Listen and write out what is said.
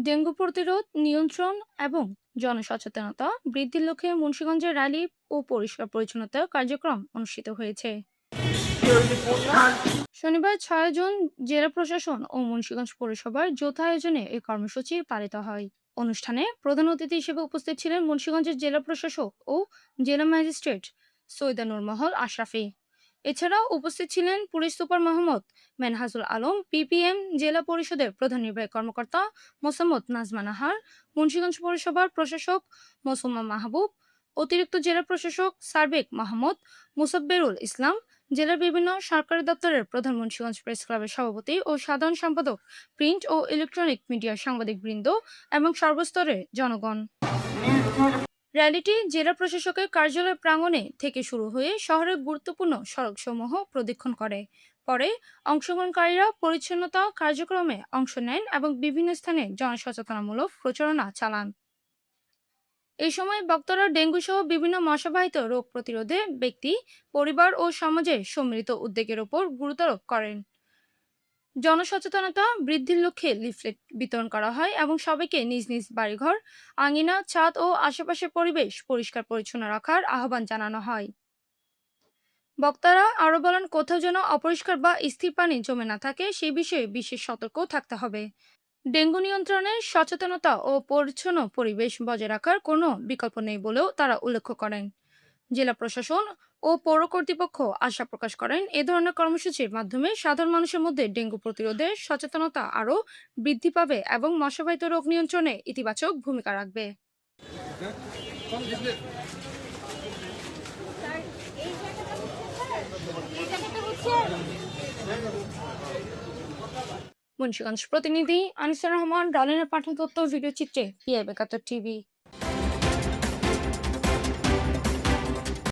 Dengue প্রতিরোধ, নিয়ন্ত্রণ এবং জনসচেতনতা বৃদ্ধির লক্ষ্যে মুন্সিগঞ্জে র্যালি ও পরিষ্কার পরিচ্ছন্নতা কার্যক্রম অনুষ্ঠিত হয়েছে। শনিবার 6 জুন জেলা প্রশাসন ও মুন্সিগঞ্জ পৌরসভার যৌথ আয়োজনে এই কর্মসূচি পালিত হয়। অনুষ্ঠানে প্রধান অতিথি হিসেবে উপস্থিত ছিলেন মুন্সিগঞ্জের জেলা প্রশাসক ও জেলা ম্যাজিস্ট্রেট সৈয়দা নূরমহল আশরাফি। এছাড়াও উপস্থিত ছিলেন police super Mohammad Menhajul Alam, PPM জেলা পরিষদের প্রধান নির্বাহী কর্মকর্তা মোসাম্মদ নাজমা নাহার, মুন্সিগঞ্জ পৌরসভার প্রশাসক মৌসুমা মাহবুব, অতিরিক্ত জেলা প্রশাসক সার্বেক মাহমুদ মুসাব্বিরুল ইসলাম, জেলার বিভিন্ন সরকারি দপ্তরের প্রধান, মুন্সিগঞ্জ প্রেস ক্লাবের সভাপতি ও সাধারণ সম্পাদক, প্রিন্ট ও ইলেকট্রনিক মিডিয়ার সাংবাদিকবৃন্দ এবং সর্বস্তরের জনগণ। র্যালিটি জেলা প্রশাসকের কার্যালয় প্রাঙ্গণে থেকে শুরু হয়ে শহরের গুরুত্বপূর্ণ সড়কসমূহ প্রদক্ষিণ করে। পরে অংশগ্রহণকারীরা পরিচ্ছন্নতা কার্যক্রমে অংশ নেন এবং বিভিন্ন স্থানে জনসচেতনামূলক প্রচারণা চালান। এই সময় বক্তারা ডেঙ্গু সহ বিভিন্ন মশাবাহিত রোগ প্রতিরোধে ব্যক্তি, পরিবার ও সমাজের সম্মিলিত উদ্যোগের উপর গুরুত্বারোপ করেন। জনসচেতনতা বৃদ্ধির লক্ষ্যে লিফলেট বিতরণ করা হয় এবং সবাইকে নিজ নিজ বাড়িঘর, আঙিনা, ছাদ ও আশেপাশের পরিবেশ পরিষ্কার পরিচ্ছন্ন রাখার আহ্বান জানানো হয়। বক্তারা আরো বলেন, কোথাও যেন অপরিষ্কার বা স্থির পানি জমে না থাকে সেই বিষয়ে বিশেষ সতর্ক থাকতে হবে। ডেঙ্গু নিয়ন্ত্রণে সচেতনতা ও পরিচ্ছন্ন পরিবেশ বজায় রাখার কোনো বিকল্প নেই বলেও তারা উল্লেখ করেন। জেলা প্রশাসন ও পৌর কর্তৃপক্ষ আশা প্রকাশ করেন, এ ধরনের কর্মসূচির মাধ্যমে সাধারণ মানুষের মধ্যে ডেঙ্গু প্রতিরোধে সচেতনতা আরও বৃদ্ধি পাবে এবং মশাবাহিত রোগ নিয়ন্ত্রণে ইতিবাচক ভূমিকা রাখবে। মুন্সিগঞ্জ প্রতিনিধি আনিসুর রহমান, ডালিনের পাঠান তথ্য ভিডিও চিত্রে PI ৭২ টিভি।